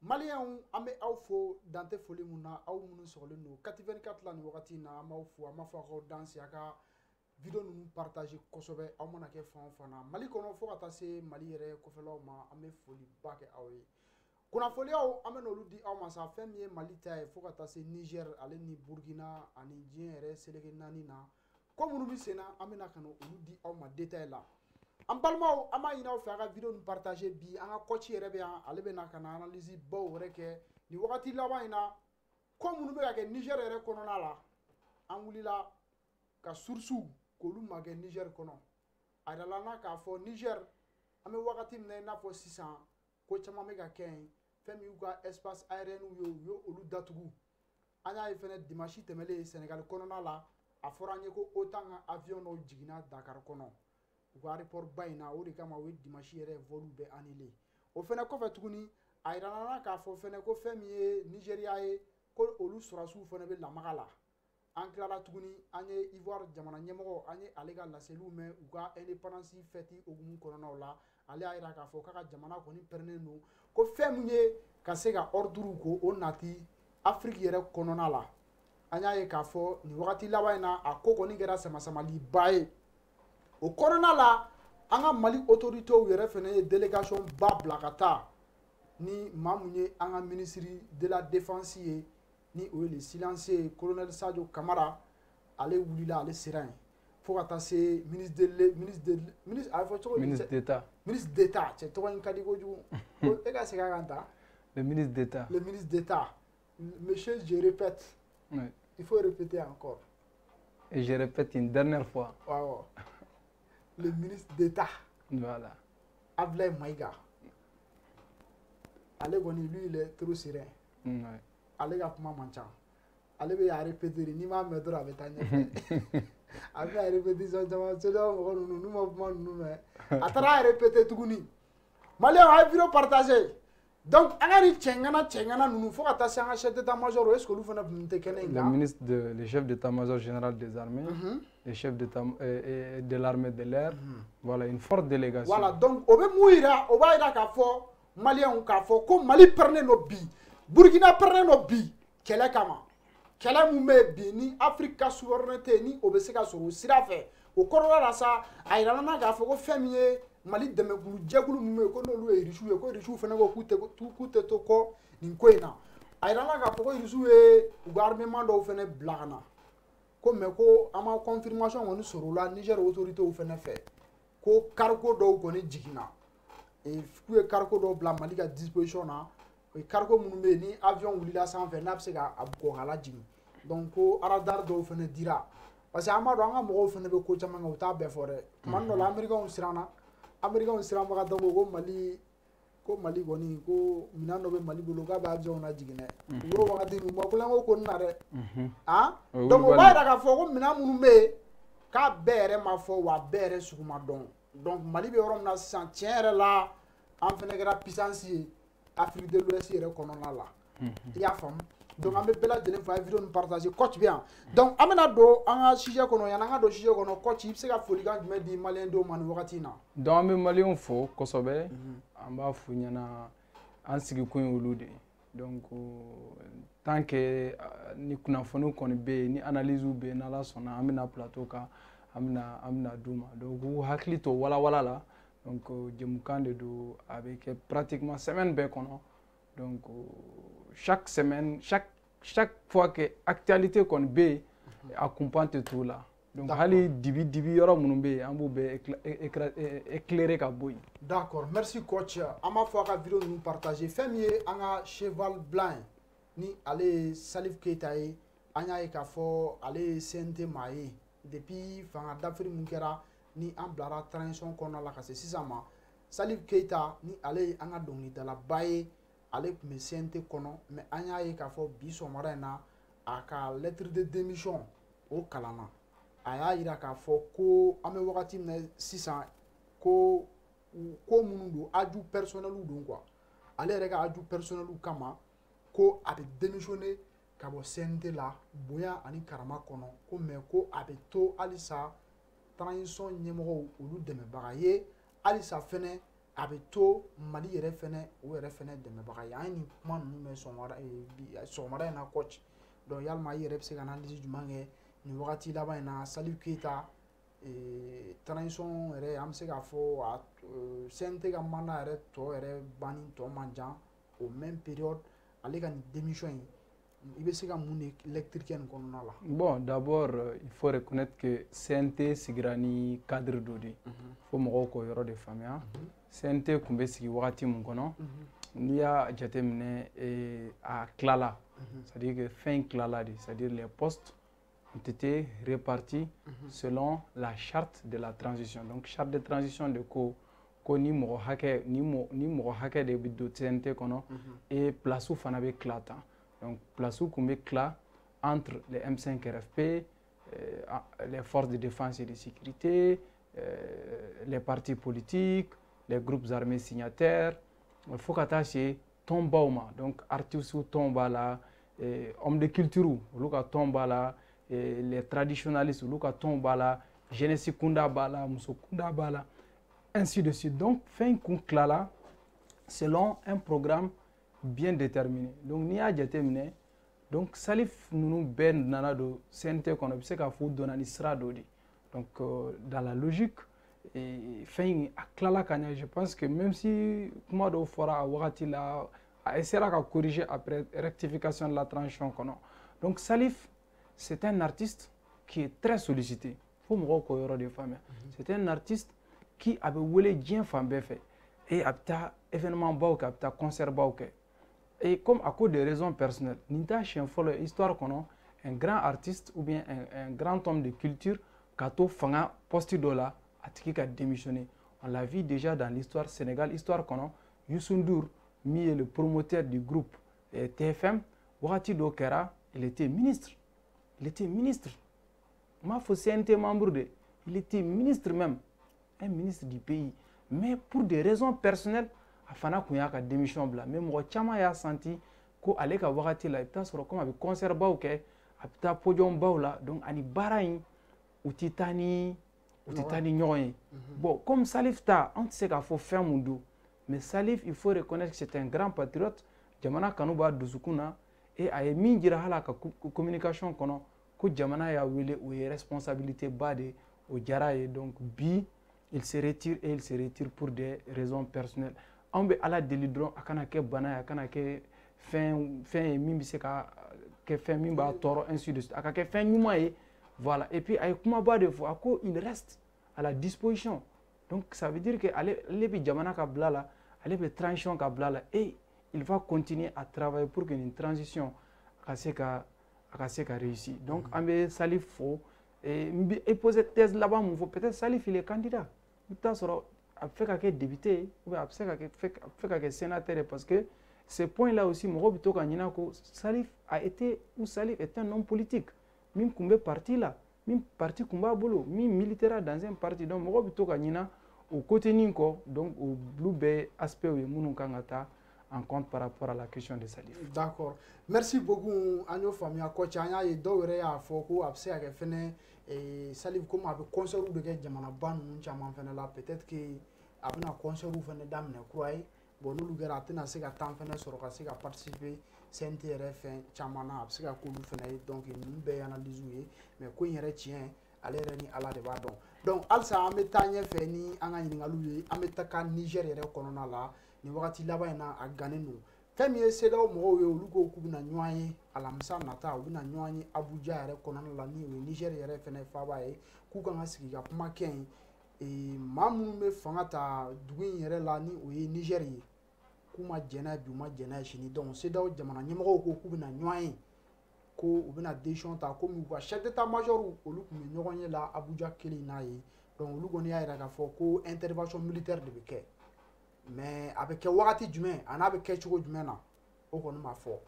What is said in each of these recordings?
Maliens an bɛ aw fo dan tɛ foli mun na aw minnu sɔgɔlen don 84 la nin wagati in na an b'aw fo an b'a fɔ a k'aw danse a ka video ninnu partage kosɛbɛ aw mana kɛ fan o fan na Mali kɔnɔ fo ka taa se Mali yɛrɛ kɔfɛlaw ma an bɛ foliba kɛ aw ye kunnafoniyaw an bɛ n'olu di aw ma sa fɛn min ye Mali ta ye fo ka taa se Niger ale ni Burkina ani diɲɛ yɛrɛ seleke naani na ko minnu bɛ sen na an bɛna ka n'olu di aw ma détail la an balimaw an b'a ɲini aw fɛ a ka video ninnu partage bi an ka coach yɛrɛ bɛ yan ale bɛ na ka na analyse baw wɛrɛ kɛ nin wagati laban in na ko minnu bɛ ka kɛ Niger yɛrɛ kɔnɔna la an wulila ka source k'olu ma kɛ Niger kɔnɔ a yirala an na k'a fɔ Niger an bɛ wagati min na i n'a fɔ sisan ko caman bɛ ka kɛ yen fɛn min y'u ka espace aérien ye u ye olu datugu an y'a ye fɛnɛ dimanche tɛmɛlen Sénégal kɔnɔna la a fɔra an ye ko OTAN ka avion dɔw jiginna Dakar kɔnɔ u ka aéroport ba in na o de kama u ye dimanche yɛrɛ vol bɛɛ annulé o fɛnɛ kɔfɛ tuguni a yirala an na k'a fɔ fɛnɛ ko fɛn min ye Nigéria ye ko olu sɔrɔsiw fɛnɛ bɛ lamaga la an tilala tuguni an ye Ivoire jamana ɲɛmɔgɔ an ye ale ka laseliw mɛn u ka indépendance fête hokumu kɔnɔnaw la ale y'a yira k'a fɔ k'a ka jamana kɔni pɛrɛnnen don ko fɛn min ye ka se ka ordre ko o nati Afrique yɛrɛ kɔnɔna la an y'a ye k'a fɔ nin wagati laban in na a ko kɔni kɛra samasamaliba ye o kɔnɔna la an ka Mali autorités yɛrɛ fɛnɛ ye délégation ba bila ka taa ni maa mun ye an ka ministre de la défense ye ni o ye le silencieux colonel Sadio Camara ale wulila ale sera yen fo ka taa se ministre d'état cɛ tɔgɔ in ka di kojugu e ka segin a kan ta le ministre d'état monsieur je répète oui. Il faut répéter encore et je répète une dernière fois waaw le ministre d'état voilà Abdoulaye Maïga ale kɔni lui il est trop serein oui. ale ka kuma man ca ale bɛ a répéter ni m'a mɛn dɔrɔn a bɛ taa ɲɛfɛ a bɛ a répétition caman CEDEAO mɔgɔ ninnu n'u ma kuma ninnu mɛn a taara a répéter tuguni Malien a ye vidéo partager donc an ka ni cɛŋana ninnu fo ka taa se an ka chef d'état-major est-ce que olu fana tun tɛ kɛnɛ in kan le chef d'état-major général des armées le chef de l'armée de l'air voilà une forte délégation voilà donc o bɛ mun yira o b'a yira k'a fɔ Maliens k'a fɔ ko Mali pɛrɛnnen don bi Burkina pɛrɛnnen don bi kɛlɛ kama kɛlɛ mun bɛ bi ni Afrique ka souveraineté ni o bɛ se ka sɔrɔ o sira fɛ o kɔrɔla la sa a yirala na k'a fɔ ko fɛn min ye Mali dɛmɛkulu jɛkulu mun bɛ yen ko n'olu ye Irisiw ye ko Irisiw fana ko k'u tɛ to kɔ nin ko in na a yirala na k'a fɔ ko Irisiw ye u ka armement dɔw fana bila ka na ko mais ko an ma confirmation kɔni sɔrɔ o la Niger autorités fana fɛ ko cargo dɔw kɔni jiginna k'u ye cargo dɔw bila Mali ka disposition na o ye cargo minnu bɛ yen ni avion wulila sanfɛ n'a bɛ se ka bɔn ka lajigin donc ko radar dɔw fana dira parce que an b'a dɔn an ka mɔgɔw fana bɛ ko caman kɛ u t'a bɛɛ fɔ dɛ tuma dɔ la Américains siranna ka taa ko Mali kɔni ko minɛn dɔ bɛ Mali bolo k'a bɛ avion lajigin dɛ u y'o wagati ninnu bɔ kulonkɛ ko nin na dɛ donc o b'a yira k'a fɔ ko minɛn minnu bɛ yen k'a bɛɛ yɛrɛ ma fɔ wa bɛɛ yɛrɛ sugu ma dɔn donc Mali bɛ yɔrɔ min na sisan tiɲɛ yɛrɛ la an fana kɛra puissance ye Afrique de l'Ouest yɛrɛ kɔnɔna la i y'a faamu donc an bɛ bɛɛ lajɛlen fɔ a ye vidéo ninnu partager coach bɛ yan donc an bɛna don an ka sujet kɔnɔ yanni an ka don sujet kɔnɔ coach i bɛ se ka folikan jumɛn di Malien denw ma nin wagati in na donc an bɛ Malien fo kosɛbɛ an b'a f'u ɲɛna an sigikun ye olu de ye donc tant que ni kunnafoni kɔni bɛ yen ni analyse bɛ yen n'Ala sɔnna an bɛna plateau kan an bɛna d'u ma donc u hakili to walawala la donc jɛmukan de don a bɛ kɛ pratiquement semaine bɛɛ kɔnɔ donc chaque semaine chaque fois que actualité kɔni bɛ yen a kunpan tɛ t'u la donc hali dibi yɔrɔ minnu bɛ yen an b'u bɛɛ éclairer ka bɔ yen. d'accord merci coach an b'a fɔ a ka vidéo ninnu partager fɛn min ye an ka cheval blanc ni ale ye Salif Keita ye an y'a ye k'a fɔ ale ye CNT maa ye depuis fanga dafiri mun kɛra ni an bilara transition kɔnɔna la ka se sisan ma Salif Keita ni ale ye an ka dɔnkilidalaba ye ale tun bɛ CNT kɔnɔ mais an y'a ye k'a fɔ bi sɔgɔmada in na a ka lettre de démission o kalanna a y'a yira k'a fɔ ko an bɛ wagati min na sisan ko minnu don aju personnel don quoi ale yɛrɛ ka aju personnel kama ko a bɛ démissionner ka bɔ CNT la bonya ani karama kɔnɔ ko mais ko a bɛ to halisa transition ɲɛmɔgɔw olu dɛmɛbaga ye halisa fɛnɛ a bɛ to Mali yɛrɛ fɛnɛ o yɛrɛ fɛnɛ dɛmɛbaga ye an ye nin kuma ninnu mɛn sɔgɔmada in na Kɔci donc yalima i yɛrɛ bɛ se ka analyse jumɛn kɛ nin wagati laban in na Salif Keita transition yɛrɛ an bɛ se k'a fɔ a CNT ka mandat yɛrɛ tɔ yɛrɛ banni tɔ man jan au même période ale ka nin démission in i bɛ se ka mun de lecture kɛ nin kɔnɔna la. Bon d'abord il faut reconnaître que CNT sigira ni cadre dɔ de ye fo mɔgɔw k'o yɔrɔ de faamuya CNT tun bɛ sigi wagati min kɔnɔ n'i y'a jateminɛ a tilala c'est-à-dire que fɛn tilala de c'est-à-dire les postes ont été répartis selon la charte de la transition donc charte de transition de ko ni mɔgɔ hakɛ ni mɔgɔ hakɛ de bɛ don CNT kɔnɔ et place fana bɛ tila tan donc place tun bɛ tila entre les M5 RFP les forces de défense et de sécurité les partis politiques les groupes armés signataires fo ka taa se tɔnbaw ma donc artistes tɔn b'a la hommes de culture olu ka tɔn b'a la les traditionalistes olu ka tɔn b'a la jeunesse kunda b'a la muso kunda b'a la ainsi de suite donc fɛn kun tilala selon un programme bien déterminé donc n'i y'a jateminɛ donc Salif ninnu bɛɛ nana don CNT kɔnɔ i bɛ se k'a fɔ u donna ni sira dɔ de donc dans la logique fɛn a tilala ka ɲɛ je pense que même si kuma dɔw fɔra a wagati la a essaiera ka corriger après rectification de la transition kɔnɔ donc Salif c'est un artiste qui est très sollicité fo mɔgɔw k'o yɔrɔ de faamuya c'est un artiste qui a bɛ wele diɲɛ fan bɛɛ fɛ et a bɛ taa événement baw kɛ a bɛ taa concert baw kɛ et comme à cause de raisons personnelles nin t'a siɲɛ fɔlɔ ye histoire kɔnɔ un grand artiste ou bien un grand homme de culture ka to fanga poste dɔ la a tigi ka démissionner on l'a vu déjà dans l'histoire Sénégal histoire kɔnɔ Youssou Ndour min est le promoteur du groupe TFM wagati dɔ kɛra il était ministre m'a fɔ CNT membre de il était ministre même un ministre du pays mais pour des raisons personnelles a fana kun y'a ka démission bila mais mɔgɔ caman y'a senti ko ale ka wagati la i bɛ taa sɔrɔ comme a bɛ concert baw kɛ a bɛ taa podium baw la donc ani baara in u tɛ taa ni ɲɔgɔn ye bon comme Salif ta an tɛ se k'a fɔ fɛn mun don mais Salif il faut reconnaître que c'est un grand patriote jamana kanu b'a dusukun na et a ye min jira hali a ka communication kɔnɔ ko jamana y'a wele o ye responsabilité ba de o diyara ye donc bi il se retire et il se retire pour des raisons personnelles an bɛ ala deli dɔrɔn a kana kɛ bana ye a kana kɛ fɛn ye min bɛ se ka kɛ fɛn min b'a tɔɔrɔ ainsi de suite a ka kɛ fɛn ɲuman ye voilà et puis a ye kumaba de fɔ a ko il reste à la disposition donc ça veut dire que ale bɛ jamana ka bila la ale bɛ transition ka bila la et il va continuer à travailler pour que nin transition a ka se ka réussir donc an bɛ Salif fo et poser thèse laban mun fɔ peut-être Salif il est candidat i bɛ taa sɔrɔ a bɛ fɛ ka kɛ député ye ou bien a bɛ fɛ ka kɛ sénateur ye parce que ce point là aussi mɔgɔw bɛ to ka ɲinɛ ko Salif a été ou Salif est un homme politique min kun bɛ parti la min parti kun b'a bolo min militaire dans un parti donc mɔgɔw bɛ to ka ɲinɛ o côté nin kɔ donc olu bɛɛ aspect ye minnu kan ka taa en compte par rapport à la question de Salif. D'accord. Merci beaucoup an y'o faamuya Kɔci an y'a ye dɔw yɛrɛ y'a fɔ ko a bɛ se ka kɛ fɛnɛ Salif komi a bɛ concert de kɛ jamanaba ninnu caman fɛnɛ la peut-être que a bɛna concert fɛnɛ daminɛ kura ye bon n'olu kɛra a tɛna se ka temps fɛnɛ sɔrɔ ka se ka participer CNT yɛrɛ fɛn caman na a bɛ se ka k'olu fɛnɛ ye donc ninnu bɛɛ ye analyse ye mais ko in yɛrɛ tiɲɛ ale yɛrɛ ni Ala de b'a dɔn donc halisa an bɛ taa ɲɛfɛ ni an ka ɲininkaliw ye an bɛ taga Niger yɛrɛ kɔnɔna la nin wagati laban in na a gannen don fɛn min ye CEDEAO mɔgɔw ye olu ko k'u bɛna ɲɔgɔn ye alamisa nata u bɛna ɲɔgɔn ye Abuja yɛrɛ kɔnɔna la ni o ye Niger yɛrɛ fɛnɛ faaba ye k'u kan ka sigi ka kuma kɛ yen maa minnu bɛ fanga ta dugu in yɛrɛ la ni o ye Niger ye k'u ma jɛn n'a ye bi u ma jɛn n'a ye sini donc CEDEAO jamana ɲɛmɔgɔw ko k'u bɛna ɲɔgɔn ye ko u bɛna décision ta komi u ka chef d'état major olu tun bɛ ɲɔgɔn ye la Abuja kelen n'a ye donc olu kɔni y'a jira k'a fɔ ko intervention militaire de bɛ kɛ mais a bɛ kɛ wagati jumɛn a n'a bɛ kɛ cogo jumɛn na o kɔni ma fɔ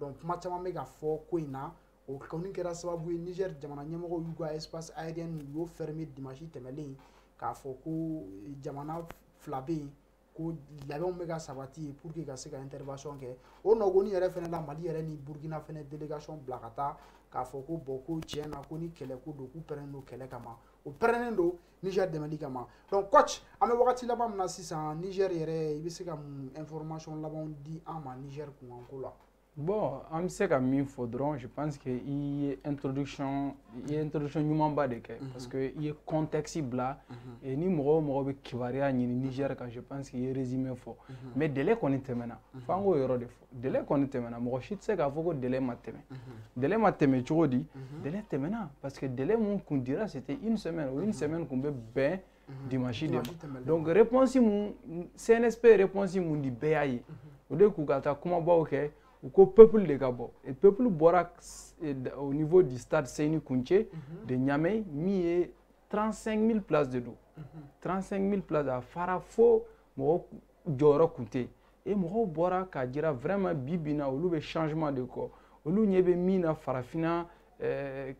donc kuma caman bɛ ka fɔ ko in na o kɔni kɛra sababu ye Niger jamana ɲɛmɔgɔw y'u ka espace aérien u y'o fermer dimanche tɛmɛnen k'a fɔ ko jamana fila bɛ yen ko labɛnw bɛ ka sabati ye pour que ka se ka intervention kɛ o nɔgɔni yɛrɛ fɛnɛ la Mali yɛrɛ ni Burkina fɛnɛ délégation bila ka taa k'a fɔ ko bon ko tiɲɛ na ko ni kɛlɛ ko don k'u pɛrɛnnen don kɛlɛ kama o pɛrɛnnen don Niger dɛmɛli kama donc coach an bɛ wagati laban min na sisan Niger yɛrɛ i bɛ se ka mun information labanw di an ma Niger kunkanko la. Bon, an bɛ se ka min fɔ dɔrɔn je pense que i ye introduction ɲumanba de kɛ parce que i ye contexte bila et ni mɔgɔ o mɔgɔ bɛ kibaruya ɲini Niger kan je pense que i ye résumé fɔ mais délai kɔni tɛmɛna f'an k'o yɔrɔ de fɔ délai kɔni tɛmɛna mɔgɔ si tɛ se k'a fɔ ko délai ma tɛmɛ délai ma tɛmɛ cogo di délai tɛmɛna parce que délai mun kun dira c'était une semaine o une semaine kun bɛ bɛn dimanche de ma donc réponse mun CNSP réponse mun di bɛɛ y'a ye o de k'u ka taa kumabaw kɛ u ko peuple de ka bɔ et peuple bɔra au niveau du stade Seyni Kunche de Niamey min ye 35 000 places de don 35 000 places a fara fo mɔgɔ jɔyɔrɔ kun tɛ yen et mɔgɔw bɔra k'a jira vraiment bi bi in na olu bɛ changement de kɔ olu ɲɛ bɛ min na farafinna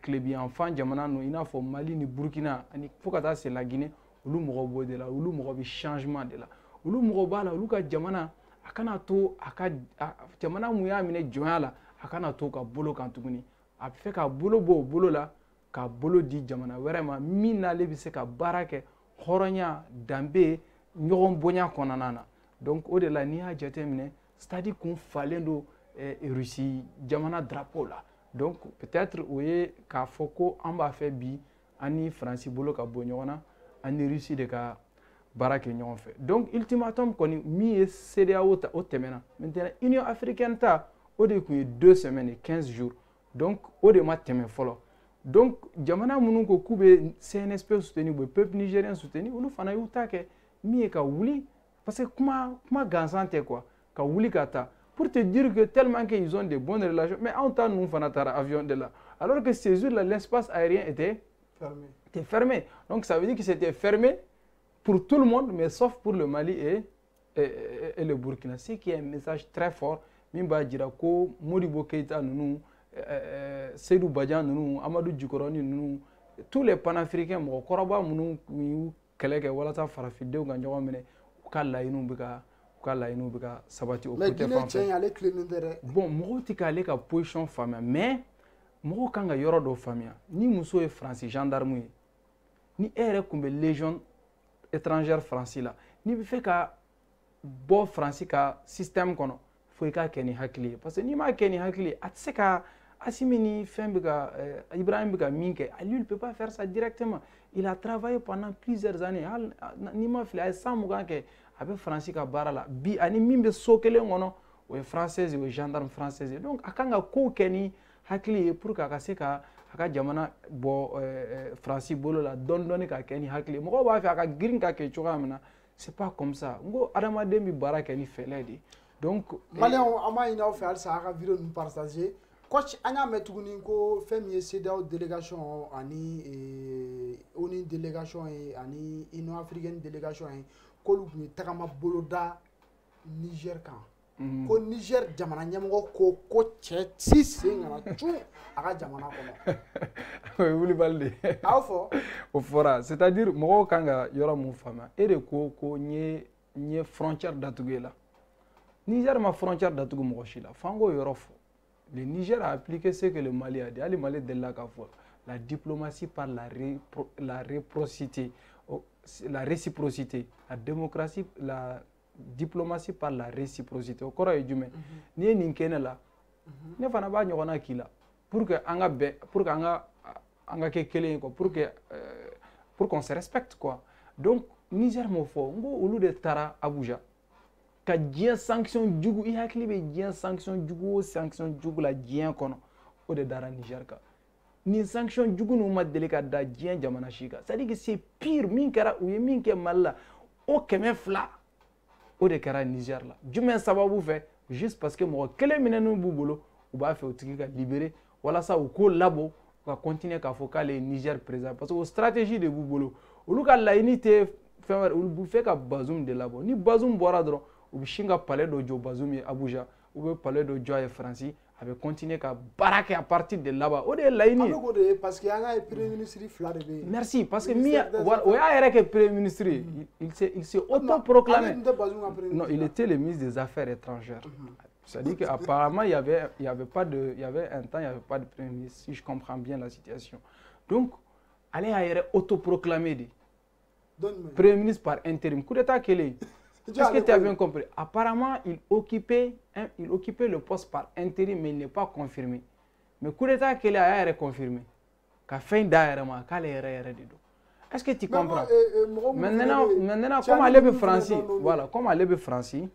tilebiyanfan jamana ninnu i n'a fɔ Mali ni Burkina ani fo ka taa se la Guinée olu mɔgɔw b'o de la olu mɔgɔ bɛ changement de la olu mɔgɔ b'a la olu ka jamana a kana to a ka jamana mun y'a minɛ jɔnya la a kana to ka bolo kan tuguni a bɛ fɛ ka bolo bɔ o bolo la ka bolo di jamana wɛrɛ ma min n'ale bɛ se ka baara kɛ hɔrɔnya danbe ɲɔgɔn bonya kɔnɔna na donc o de la n'i y'a jateminɛ stade kun falen don Russie jamana drapeau la donc peut-être o ye k'a fɔ ko an b'a fɛ bi an ni Faransi bolo ka bɔ ɲɔgɔn na an ni Russie de ka baara kɛ ɲɔgɔn fɛ donc ultimatum kɔni min ye CEDEAO ta o tɛmɛna maintenant Union africaine ta o de kun ye 2 semaines et 15 jours donc o de ma tɛmɛ fɔlɔ donc jamana minnu ko k'u bɛ CNSP soutenir u bɛ peuple nigérien soutenir olu fana y'u ta kɛ min ye ka wuli parce que kuma gansan tɛ quoi ka wuli ka taa pour te dire que tellement qu'ils ont de bonnes relations mais anw ta ninnu fana taara avion de la alors que ces jours là l'espace aérien était fermé donc ça veut dire que c'était fermé pour tout le monde, mais sauf pour le Mali et le Burkina. Ce qui est un message très fort. Mimba Djirako, Modibo Keïta, Seydou Badian, Amadou Djikoroni, tous les panafricains, Koraba, Keleke, Walata Farafide, Ganjawamene, Kala Inubika, Sabati, au côté français. Bon, Morotika est la position famille, mais Morokanga Yoro do famille, ni Mousso est français, gendarmerie, ni Ere Kumbe Légion étrangère français là ni bɛ fɛ ka bɔ France ka système kɔnɔ fo i k'a kɛ ni hakili ye parce que n'i m'a kɛ ni hakili ye a tɛ se ka Assimi ni fɛn bɛ ka Ibrahim bɛ ka min kɛ lui il peut pas faire ça directement il a travaillé pendant plusieurs années n'i ma fili a ye san 20 kɛ a bɛ France ka baara la bi ani min bɛ so kelen kɔnɔ o ye française o ye gendarme française ye donc a kan ka kow kɛ ni hakili ye pour que a ka se ka a ka jamana bɔ Faransi bolo la dɔɔni ka kɛ ni hakili mɔgɔw b'a fɛ a ka girin ka kɛ cogoya min na c'est pas comme ça n ko adamaden bɛ baara kɛ ni fɛlɛ de donc maliyɛnw an b'a ɲini aw fɛ halisa a ka video ninnu partager coach an y'a mɛn tuguni ko fɛn min ye CEDEAO délégation ani ONU délégation ye ani Union africaine délégation ye k'olu tun ye tagama boloda Niger kan ko Niger jamana ɲɛmɔgɔ ko cɛ si sen kana cun a ka jamana kɔnɔ. O ye wulibali de ye. Aw fɔ. O fɔra c'est-à-dire mɔgɔw kan ka yɔrɔ mun faamuya e de ko n ye frontière datugu e la Niger ma frontière datugu mɔgɔ si la f'an k'o yɔrɔ fɔ le Niger a appliqué ce que le Mali a dit hali Mali delila k'a fɔ la diplomatie par la réciprocité la démocratie la diplomatie par la réciprocité o kɔrɔ ye jumɛn n'i ye nin kɛ ne la ne fana b'a ɲɔgɔnna k'i la pour que an ka kɛ kelen ye quoi pour qu'on se respecte quoi donc Niger m'o fɔ n ko olu de taara Abuja ka diɲɛ sanction jugu i hakili bɛ diɲɛ sanction jugu o sanction jugu la diɲɛ kɔnɔ o de dara Niger kan nin sanction jugu ninnu ma deli ka da diɲɛ jamana si kan c'est à dire que c'est pire min kɛra u ye min kɛ Mali la o 200 o de kɛra Niger la jumɛn sababu fɛ juste parce que mɔgɔ kelen minɛnen b'u bolo u b'a fɛ o tigi ka libérer walasa u k'o labɔ u ka continuer k'a fɔ k'ale ye Niger président parce que o stratégie de b'u bolo olu ka laɲini tɛ fɛn wɛrɛ olu b'u fɛ ka Bazoum de labɔ ni Bazoum bɔra dɔrɔn u bɛ sin ka palais dɔ jɔ Bazoum ye Abuja u bɛ palais dɔ jɔ a ye Faransi a bɛ continuer ka baara kɛ à partir de là-bas o de ye laɲini ye. An bɛ k'o de ye parce que an y'a ye premier ministre fila de bɛ yen. Merci parce que o y'a yɛrɛ kɛ premier ministre ye il s'est autoproclamé. Non il était le ministre des Affaires étrangères. C'est-à-dire qu'apparemment il y avait un temps il y avait pas de premier ministre si je comprends bien la situation donc ale y'a yɛrɛ autoproclamé de Donne-moi. premier ministre par intérim coup d'état kelen est-ce que tu as bien compris apparemment il occupait le poste par intérim mais il n'est pas confirmé mais coup d'état kelen a y'a yɛrɛ confirmé ka fɛn da yɛrɛ ma k'ale yɛrɛ de don est-ce que tu comprends maintenant comme ale bɛ Faransi voilà comme ale bɛ Faransi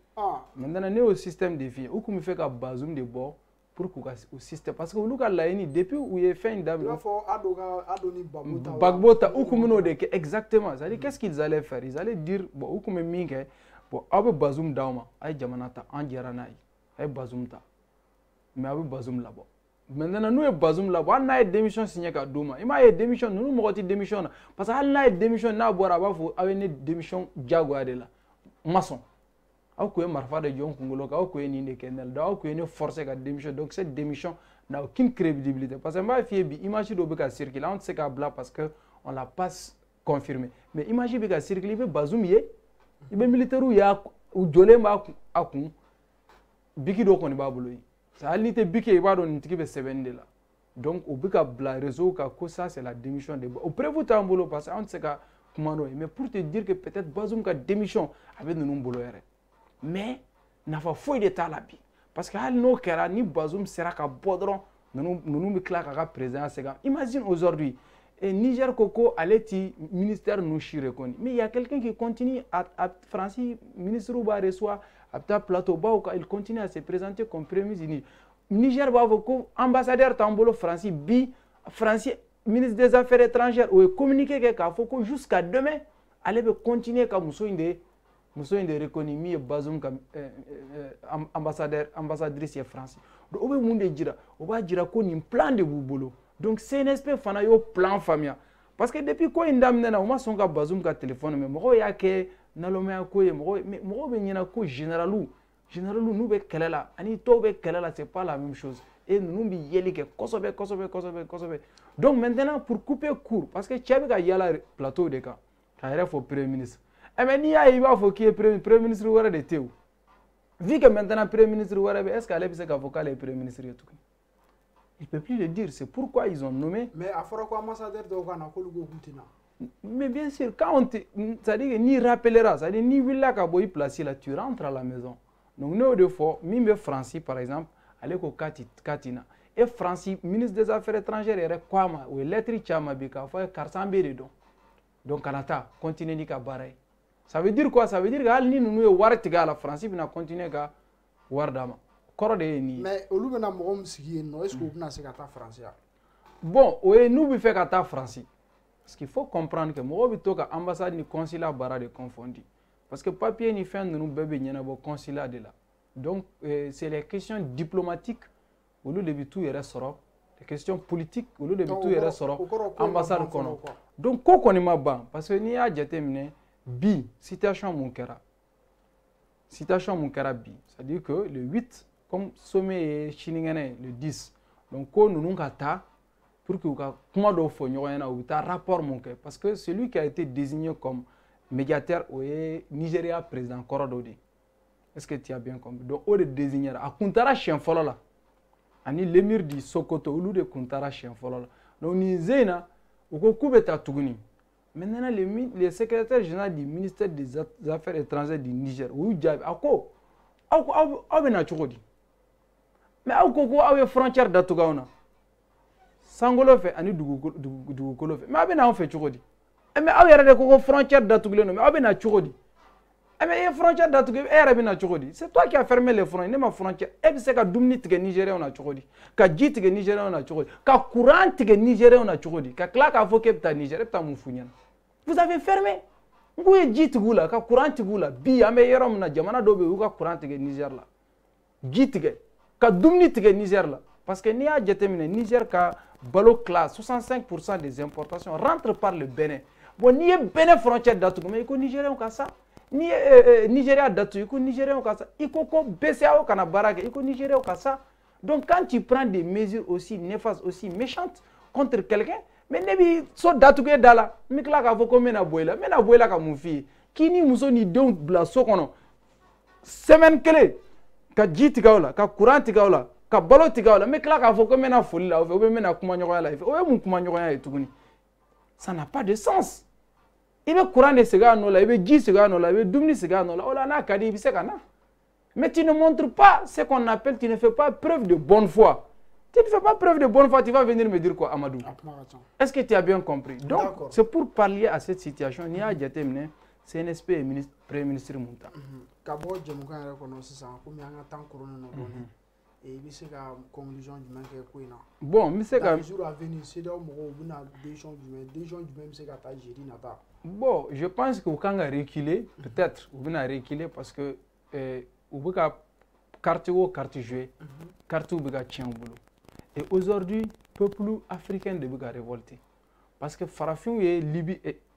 maintenant ne y'o système de f'i ye u kun bɛ fɛ ka Bazoum de bɔ pour k'u ka o système parce que olu ka laɲini depuis u ye fɛn in daminɛ. I b'a fɔ Ado ni Gbagbo ta u kun bɛ n'o de kɛ exactement c'est à dire qu'est-ce qu'ils allaient faire ils allaient dire bon u kun bɛ min kɛ bon aw bɛ Bazoum d'aw ma a ye jamana ta an jɛra n'a ye a ye Bazoum ta mais aw bɛ Bazoum labɔ maintenant n'u ye Bazoum labɔ hali n'a ye démission signé ka d'u ma i m'a ye démission ninnu mɔgɔ tɛ démission na parce que hali n'a ye démission n'a bɔra a b'a fɔ aw ye ne démission diyagoya de la n ma sɔn. Aw ko ye marifa de jɔ n kunkolo kan aw ko ye nin de kɛ ne la donc aw ko ye ne forcer ka démission donc cette démission n'a aucune crédibilité parce que n b'a f'i ye bi image dɔ bɛ ka circuler anw tɛ se k'a bila parce que on l'a pas confirmé mais image bɛ ka circuler i bɛ Bazoum ye i bɛ militaires y'a u jɔlen b'a a kun biki dɔ kɔni b'a bolo yen hali n'i tɛ biki ye i b'a dɔn nin tigi bɛ sɛbɛnni de la donc u bɛ ka bila réseau kan ko ça c'est la démission de o prévu t'an bolo parce que anw tɛ se ka kuma n'o ye mais pour te dire que peut-être Bazoum ka démission a bɛ ninnu bolo yɛrɛ. Mais nafa foyi de t'a la bi parce que hali n'o kɛra ni Bazoum sera ka bɔ dɔrɔn ninnu bɛ tila k'a ka président segin imagine aujourd'hui Niger ko ale ti ministère ninnu si reconnu mais il y a quelqu'un qui continue à Faransi ministre b'a reçoit a bɛ taa plateau baw kan il continue à se présenter comme premier ministre Niger b'a fɔ ko ambassadeur t'an bolo Faransi bi Faransi ministre des affaires étrangères o ye communiqué kɛ k'a fɔ ko jusqu'à demain ale bɛ continuer ka muso in de reconnu min ye Bazoum ka ambassadrice ye France donc o bɛ mun de jira o b'a jira ko nin plan de b'u bolo donc CNSP fana y'o plan faamuya parce que depuis ko in daminɛna o ma sɔn ka Bazoum ka téléphone mais mɔgɔw y'a kɛ nalomaya ko ye mɔgɔw bɛ ɲɛna ko généraliw n'u bɛ kɛlɛ la ani tɔw bɛ kɛlɛ la c'est pas la même chose et ninnu bɛ yeli kɛ kosɛbɛ donc maintenant pour couper court parce que cɛ bɛ ka yala plateau de kan k'a yɛrɛ fɔ premier ministre. Mais n'i y'a ye i b'a fɔ k'i ye premier ministre wɛrɛ de tɛ yen vu que maintenant premier ministre wɛrɛ bɛ est-ce que ale bɛ se k'a fɔ k'ale ye premier ministre ye tuguni il peut plus le dire c'est pourquoi ils ont nommé. mais a fɔra ko ambassadeur dɔw ka na k'olu ko k'u tɛ na. mais bien sûr quand on te c'est-à-dire que n'i rappellera c'est-à-dire n'i wulila ka bɔ i place la tu rentres à la maison donc ne y'o de fɔ min bɛ Faransi par exemple ale ko k'a ti na et Faransi ministre des affaires étrangères yɛrɛ ko a ma o ye lettre caman bi k'a fɔ karisa an b'e de dɔn donc kana taa continuer n'i ka baara ye. Ça veut dire quoi? Ça veut dire que hali ni ninnu ye wari tigɛ a la Faransi bɛna continuer ka wari d'a ma kɔrɔ de ye nin ye. mais olu bɛna mɔgɔ min sigi yen nɔ est-ce que u bɛna se ka taa Faransi ya. bon o ye n'u bɛ fɛ ka taa Faransi parce qu'il faut comprendre que mɔgɔw bɛ to ka ambassade ni consulat baara de confondu parce que papier ni fɛn ninnu bɛɛ bɛ ɲɛnabɔ consulat de la donc c'est les questions diplomatiques olu de bɛ t'u yɛrɛ sɔrɔ les questions politiques olu de bɛ t'u yɛrɛ sɔrɔ ambassade kɔnɔ donc ko kɔni ma ban parce que n'i y'a jateminɛ bi situation mun kɛra bi c'est-à-dire que le 8 comme sommet ye sinikɛnɛ le 10 donc ko ninnu ka taa pour que u ka kuma dɔw fɔ ɲɔgɔn ɲɛna u bɛ taa rapport mun kɛ parce que celui qui a été désigné comme médiateur o ye Nigeria président kɔrɔ dɔ de est-ce que tu as bien compris donc o de désigné a kun taara siɲɛ fɔlɔ la ani l'émir du Sokoto olu de kun taara siɲɛ fɔlɔ la donc nin ze in na u ko k'u bɛ taa tuguni. Maintenant, le secrétaire général du ministère des Affaires étrangères du Niger, où il a quoi? Mais aw ye frontière datugu na sangolo fɛ ani dugukolo fɛ mais aw bɛna anw fɛ cogo di mais aw yɛrɛ de ko frontière datugulen don mais aw bɛna cogo di mais e frontière datugu e yɛrɛ bɛna cogo di c'est toi qui as fermé les frontières ne ma frontière e bɛ se ka dumuni tigɛ Nigériens na cogo di ka ji tigɛ Nigériens na cogo di ka courant tigɛ Nigériens na cogo di ka tila k'a fɔ k'e bɛ taa Niger e bɛ taa mun f'u ɲɛna vous avez fermé n k'u ye ji tigɛ u la ka courant tigɛ u la bi an bɛ yɔrɔ min na jamana dɔw bɛ yen u ka courant tigɛ Niger la ji tigɛ ka dumuni tigɛ Niger la parce que n'i y'a jateminɛ Niger ka balo classe 65% des importations rentrent par le Bénin bon n'i ye Bénin frontière datugu mais i ko Nigériens ka sa n'i ye Nigeria datugu i ko Nigériens ka sa i ko BCEAO kana baara kɛ i ko Nigériens ka sa donc quand tu prends des mesures aussi néfastes aussi méchantes contre quelqu'un mais ne b'i so datugu da la n bɛ tila k'a fɔ ko n bɛna bɔ i la ka mun f'i ye k'i ni muso ni denw bila so kɔnɔ semaine kelen ka ji tigɛ o la ka courant tigɛ o la ka balo tigɛ o la n bɛ tila k'a fɔ ko n bɛna foli la o fɛ ou bien n bɛna kuma ɲɔgɔnya la i fɛ o ye mun kuma ɲɔgɔnya ye tuguni ça n'a pas de sens. Il veut courant de cigare, il veut ji cigare, il veut dumni cigare, mais tu ne montres pas ce qu'on appelle, tu ne fais pas preuve de bonne foi. Tu ne fais pas preuve de bonne foi, tu vas venir me dire quoi, Amadou? Est-ce que tu as bien compris? Donc, c'est pour pallier à cette situation. Il y a des CNSP et Premier ministre Mouta. Bon, mais c'est bon, je pense que vous pouvez reculer, peut-être, vous pouvez reculer parce que vous pouvez carte jouer, carte ou tien au boulot. Et aujourd'hui, le peuple africain doit révolter. Parce que Farafin est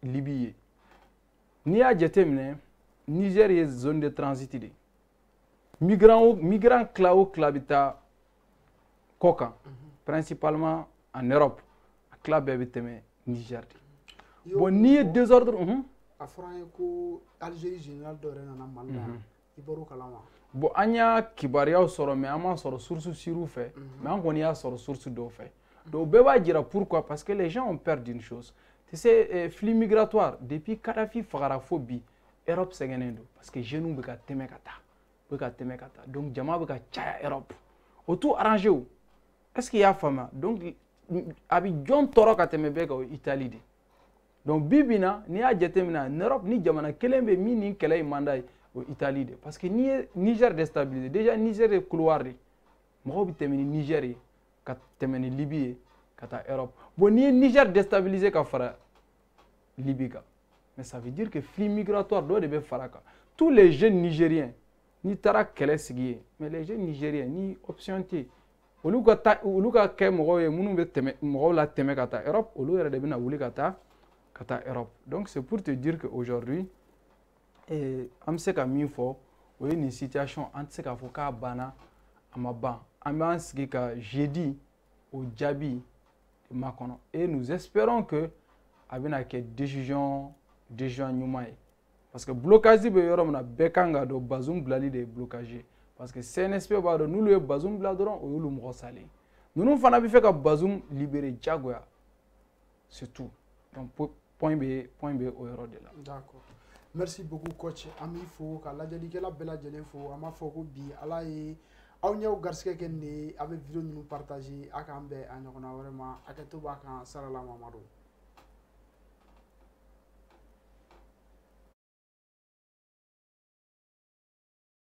Libye. Ni à Djetemne, Niger est zone de transit. Migrants clabita Koka, principalement en Europe, club habiteme Niger. Bon, ni désordre. Algérie général de bon, anya kibaria soro mais ama soro source sirou fait mais on connaît soro source d'eau fait donc beba dira pourquoi parce que les gens ont peur d'une chose tu sais flux migratoire depuis Kadhafi pharaphobie Europe segenendo parce que jeunes beka temekata donc jama beka chaya Europe auto arrangé ou est-ce qu'il y a fama donc abi John toro ka temebeka Italie de donc bibina ni a jetemina en Europe ni jamana kelembe mini kelay manday Italie parce que Niger déstabilisé déjà Niger est couloir mo bi temeni Niger ka temeni Libye ka ta Europe bon ni Niger déstabilisé ka fara Libye mais ça veut dire que flux migratoire doit de faraka tous les jeunes Nigériens ni tara kele sigi mais les jeunes Nigériens ni option T oluka ke mo ye munu be teme mo la teme ka ta Europe olu yere de bina wuli ka ta Europe donc c'est pour te dire que aujourd'hui et am se ka min fo o une situation ant se ka fo ka bana amaba ambiance ki ka jeudi au Djabi makono et nous espérons que abina ke décision nyumai parce que blocage be yoro na bekanga do Bazoum blali de blocage parce que CNSP ba do nous le Bazoum bladron o yulu mo salé nous fana bi fe ka Bazoum libérer Jagoya c'est tout donc point B au yoro de là. D'accord. Merci beaucoup coach ami fo ka lajadikela bela jelen fo ama fo ko bi ala ye aw ñew garske ken ni avec vidéo ñu partager ak ambe a ñokona vraiment akato ba kan salala mamadou